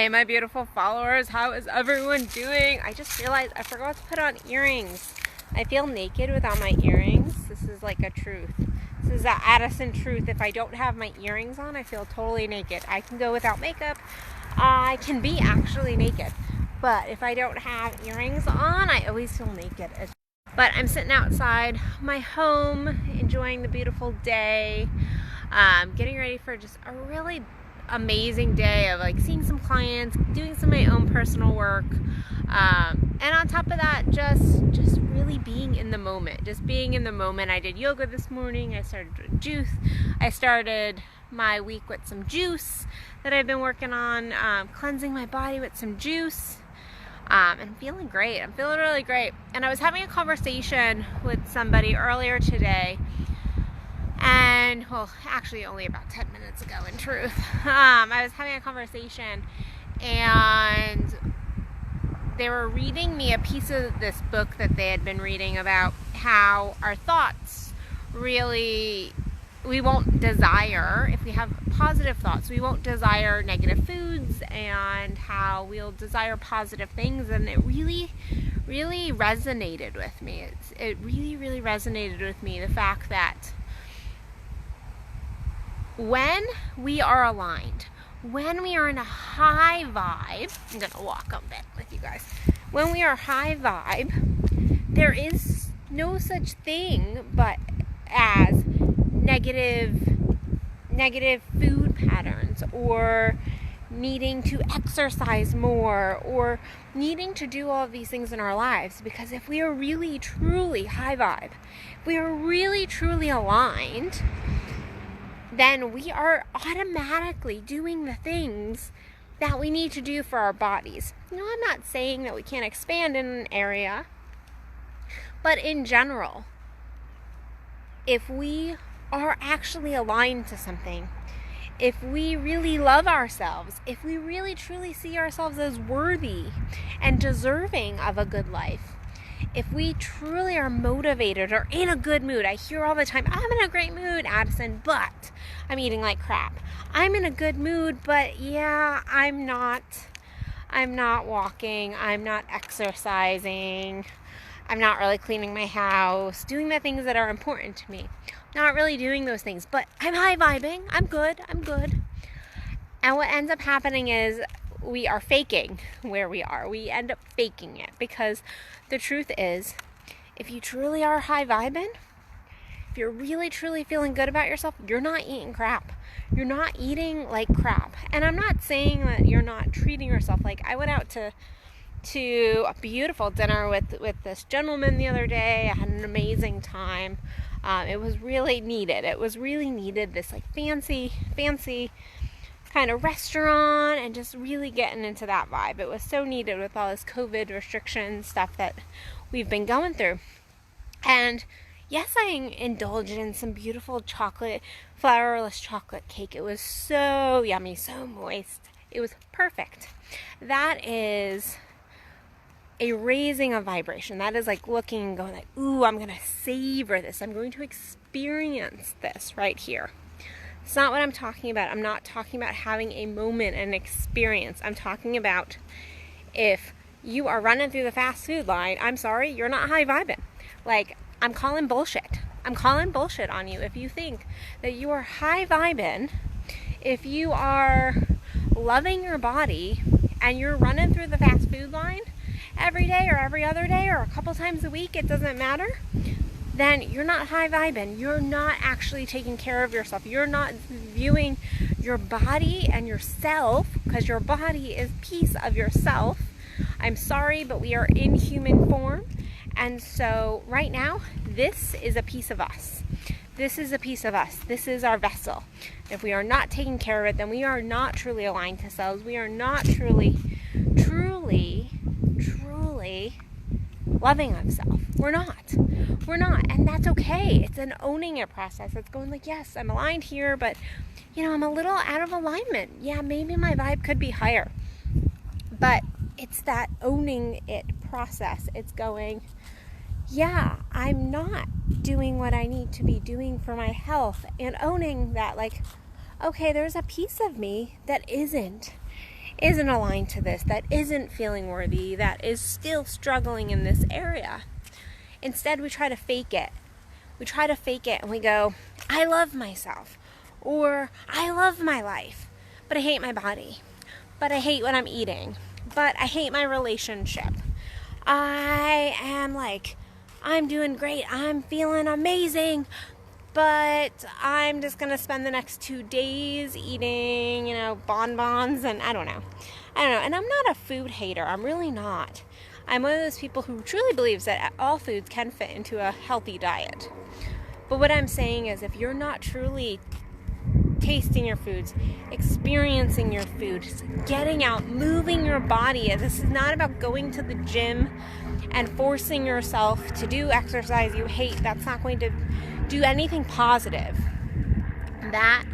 Hey, my beautiful followers, how is everyone doing? I just realized I forgot to put on earrings. I feel naked without my earrings. This is like a truth. This is the Addison truth. If I don't have my earrings on, I feel totally naked. I can go without makeup. I can be actually naked. But if I don't have earrings on, I always feel naked. But I'm sitting outside my home, enjoying the beautiful day, getting ready for just a really amazing day of like seeing some clients, doing some of my own personal work, and on top of that, just really being in the moment. Just being in the moment. I did yoga this morning. I started doing juice. I started my week with some juice that I've been working on, cleansing my body with some juice. And I'm feeling great. I'm feeling really great. And I was having a conversation with somebody earlier today, and well, actually only about 10 minutes ago in truth. I was having a conversation and they were reading me a piece of this book that they had been reading about how our thoughts really, we won't desire, if we have positive thoughts, we won't desire negative foods, and how we'll desire positive things. And it really resonated with me. It really resonated with me, the fact that when we are aligned, when we are in a high vibe, I'm going to walk a bit with you guys. When we are high vibe, there is no such thing but as negative food patterns, or needing to exercise more, or needing to do all of these things in our lives. Because if we are really truly high vibe, if we are really truly aligned, then we are automatically doing the things that we need to do for our bodies. You know, I'm not saying that we can't expand in an area, but in general, if we are actually aligned to something, if we really love ourselves, if we really truly see ourselves as worthy and deserving of a good life, if we truly are motivated or in a good mood. I hear all the time, I'm in a great mood, Addison, but I'm eating like crap. I'm in a good mood, but yeah, I'm not walking, I'm not exercising, I'm not really cleaning my house, doing the things that are important to me. Not really doing those things, but I'm high vibing, I'm good. And what ends up happening is we are faking where we are. We end up faking it, because the truth is, if you truly are high vibing, if you're really truly feeling good about yourself, you're not eating crap. You're not eating like crap. And I'm not saying that you're not treating yourself. Like, I went out to a beautiful dinner with this gentleman the other day. I had an amazing time. It was really needed. This like fancy kind of restaurant, and just really getting into that vibe. It was so needed with all this COVID restriction stuff that we've been going through. And yes, I indulged in some beautiful flourless chocolate cake. It was so yummy, so moist. It was perfect. That is a raising of vibration. That is like looking and going like, ooh, I'm going to savor this. I'm going to experience this right here. It's not what I'm talking about. I'm not talking about having a moment, an experience. I'm talking about if you are running through the fast food line, I'm sorry, you're not high vibing. Like, I'm calling bullshit. I'm calling bullshit on you if you think that you are high vibing, if you are loving your body and you're running through the fast food line every day or every other day or a couple times a week, it doesn't matter, then you're not high vibing. You're not actually taking care of yourself. You're not viewing your body and yourself, because your body is a piece of yourself. I'm sorry, but we are in human form. And so right now, this is a piece of us. This is a piece of us. This is our vessel. If we are not taking care of it, then we are not truly aligned to ourselves. We are not truly loving ourselves. We're not. And that's okay. It's an owning it process. It's going like, yes, I'm aligned here, but you know, I'm a little out of alignment. Yeah, maybe my vibe could be higher. But it's that owning it process. It's going, yeah, I'm not doing what I need to be doing for my health, and owning that, like, okay, there's a piece of me that isn't. isn't aligned to this, that isn't feeling worthy, that is still struggling in this area. Instead, we try to fake it. We try to fake it and we go, I love myself, or I love my life, but I hate my body, but I hate what I'm eating, but I hate my relationship. I'm doing great, I'm feeling amazing, but I'm just going to spend the next 2 days eating, bonbons, and I don't know. And I'm not a food hater. I'm really not. I'm one of those people who truly believes that all foods can fit into a healthy diet. But what I'm saying is, if you're not truly tasting your foods, experiencing your food, getting out, moving your body. This is not about going to the gym and forcing yourself to do exercise you hate. That's not going to do anything positive. That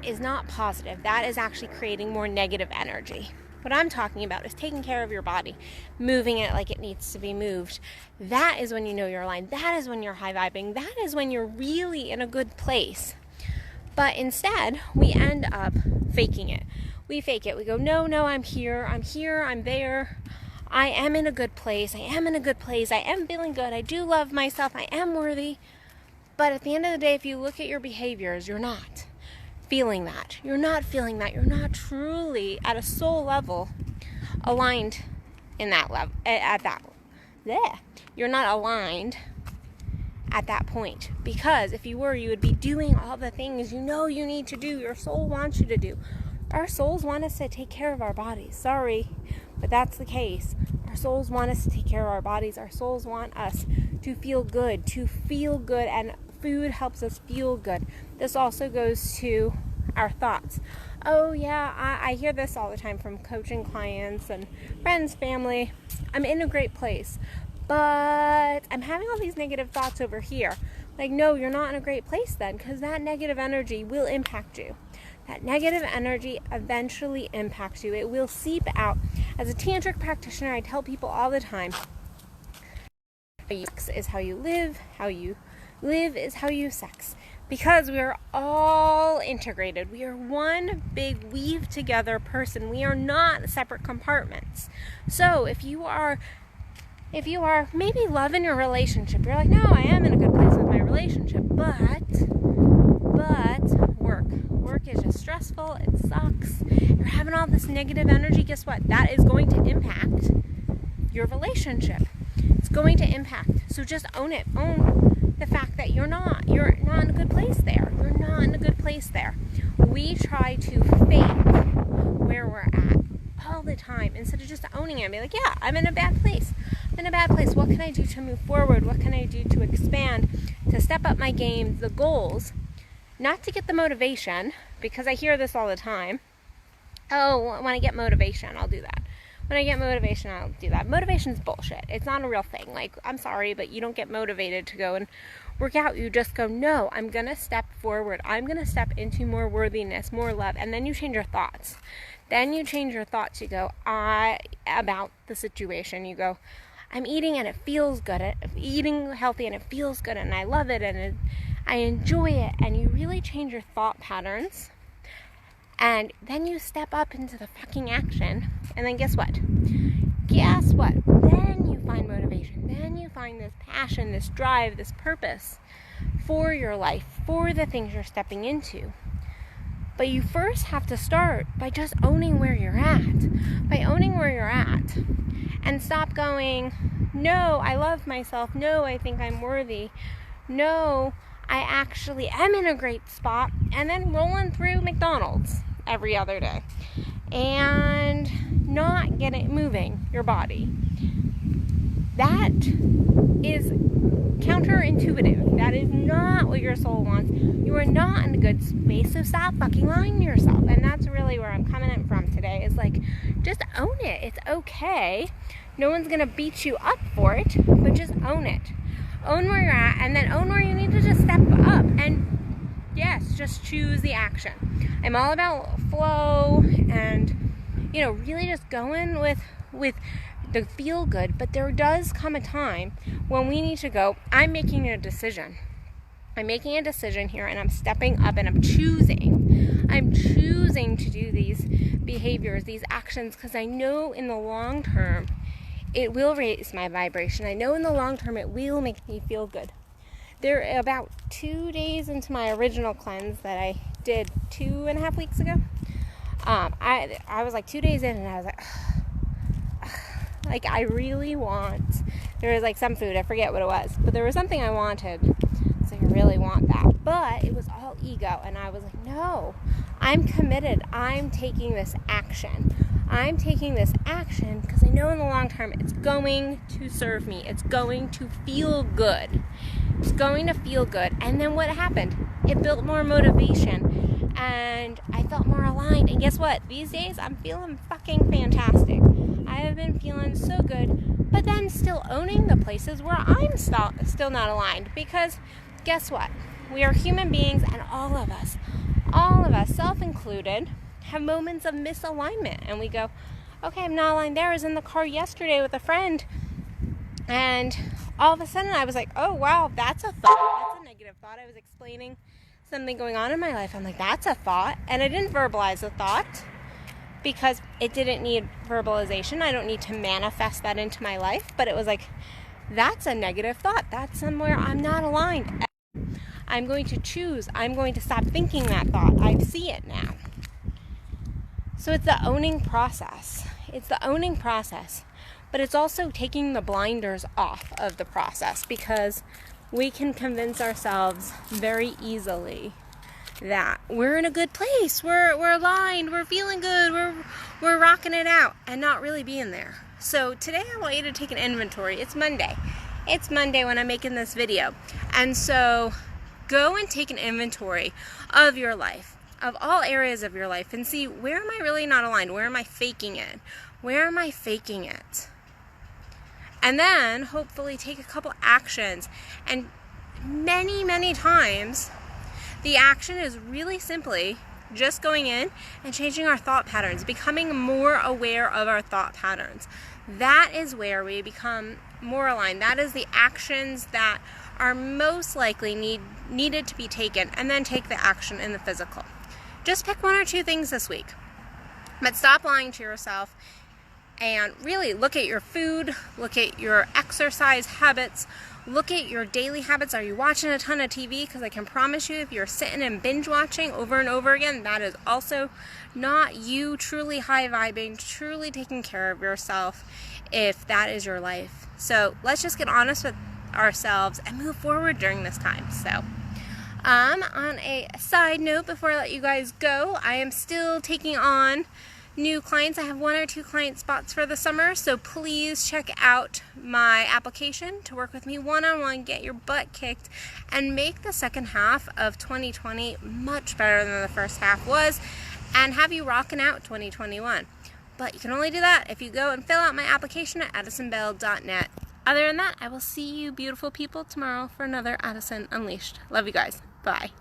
is not positive. That is actually creating more negative energy. What I'm talking about is taking care of your body, moving it like it needs to be moved. That is when you know you're aligned. That is when you're high vibing. That is when you're really in a good place. But instead, we end up faking it. We fake it. We go, no, I'm here, I'm there. I am in a good place. I am feeling good. I do love myself. I am worthy. But at the end of the day, if you look at your behaviors, you're not feeling that. You're not feeling that. You're not truly at a soul level aligned in that level. You're not aligned at that point. Because if you were, you would be doing all the things you know you need to do. Your soul wants you to do. Our souls want us to take care of our bodies. Sorry, but that's the case. Our souls want us to take care of our bodies. Our souls want us to feel good, and food helps us feel good. This also goes to our thoughts. Oh yeah, I hear this all the time from coaching clients and friends, family. I'm in a great place, but I'm having all these negative thoughts over here. Like, no, you're not in a great place then, because that negative energy will impact you. That negative energy eventually impacts you. It will seep out. As a Tantric practitioner, I tell people all the time, sex is how you live is how you sex. Because we are all integrated. We are one big weave together person. We are not separate compartments. So if you are maybe loving your relationship, you're like, no, I am in a good place with my relationship, but work is just stressful, it sucks, you're having all this negative energy, guess what? That is going to impact your relationship. It's going to impact. So just own it. Own the fact that you're not in a good place there. You're not in a good place there. We try to fake where we're at all the time instead of just owning it and be like, yeah, I'm in a bad place. What can I do to move forward? What can I do to expand, to step up my game, the goals? Not to get the motivation, because I hear this all the time. Oh, when I get motivation, I'll do that. When I get motivation, I'll do that. Motivation's bullshit. It's not a real thing. Like, I'm sorry, but you don't get motivated to go and work out. You just go, no, I'm going to step forward. I'm going to step into more worthiness, more love. And then you change your thoughts. You go, about the situation. You go, I'm eating and it feels good. I'm eating healthy and it feels good and I love it and I enjoy it. And you really change your thought patterns. And then you step up into the fucking action. And then guess what? Then you find motivation. Then you find this passion, this drive, this purpose for your life, for the things you're stepping into. But you first have to start by just owning where you're at. By owning where you're at. And stop going, no, I love myself. No, I think I'm worthy. No, I actually am in a great spot. And then rolling through McDonald's every other day. And not moving your body. That is counterintuitive. That is not what your soul wants. You are not in a good space, so stop fucking lying to yourself. And that's really where I'm coming in from today, is like, just own it. It's okay. No one's gonna beat you up for it, but just own it. Own where you're at, and then own where you need to just step up. And yes, just choose the action. I'm all about flow and, really just going with the feel good, but there does come a time when we need to go, I'm making a decision. I'm making a decision here and I'm stepping up and I'm choosing choosing to do these behaviors, these actions, because I know in the long term it will raise my vibration. I know in the long term it will make me feel good. They're about 2 days into my original cleanse that I did 2.5 weeks ago. I was like 2 days in and I was like, I really want, there was like some food, I forget what it was, but there was something I wanted. It's like, I really want that. But it was all ego. And I was like, no, I'm committed. I'm taking this action. I'm taking this action because I know in the long term it's going to serve me. It's going to feel good. It's going to feel good. And then what happened? It built more motivation and I felt more aligned. And guess what? These days I'm feeling fucking fantastic. I have been feeling so good, but then still owning the places where I'm still not aligned, because guess what? We are human beings, and all of us, self-included, have moments of misalignment, and we go, okay, I'm not aligned there. I was in the car yesterday with a friend, and all of a sudden I was like, oh wow, that's a thought. That's a negative thought. I was explaining something going on in my life. I'm like, that's a thought, and I didn't verbalize the thought because it didn't need verbalization. I don't need to manifest that into my life, but it was like, that's a negative thought. That's somewhere I'm not aligned. I'm going to choose. I'm going to stop thinking that thought. I see it now. So it's the owning process. It's the owning process, but it's also taking the blinders off of the process, because we can convince ourselves very easily that we're in a good place, we're aligned, we're feeling good, we're rocking it out, and not really being there. So today I want you to take an inventory. It's Monday when I'm making this video, and so go and take an inventory of your life, of all areas of your life, and see, where am I really not aligned? Where am I faking it? And then hopefully take a couple actions. And many times the action is really simply just going in and changing our thought patterns, becoming more aware of our thought patterns. That is where we become more aligned. That is the actions that are most likely needed to be taken, and then take the action in the physical. Just pick 1 or 2 things this week, but stop lying to yourself and really look at your food, look at your exercise habits, look at your daily habits. Are you watching a ton of TV? Because I can promise you, if you're sitting and binge watching over and over again, that is also not you truly high vibing, truly taking care of yourself, if that is your life. So let's just get honest with ourselves and move forward during this time. So on a side note, before I let you guys go, I am still taking on new clients. I have 1 or 2 client spots for the summer, so please check out my application to work with me one-on-one, get your butt kicked, and make the second half of 2020 much better than the first half was, and have you rocking out 2021. But you can only do that if you go and fill out my application at addisonbell.net. Other than that, I will see you beautiful people tomorrow for another Addison Unleashed. Love you guys. Bye.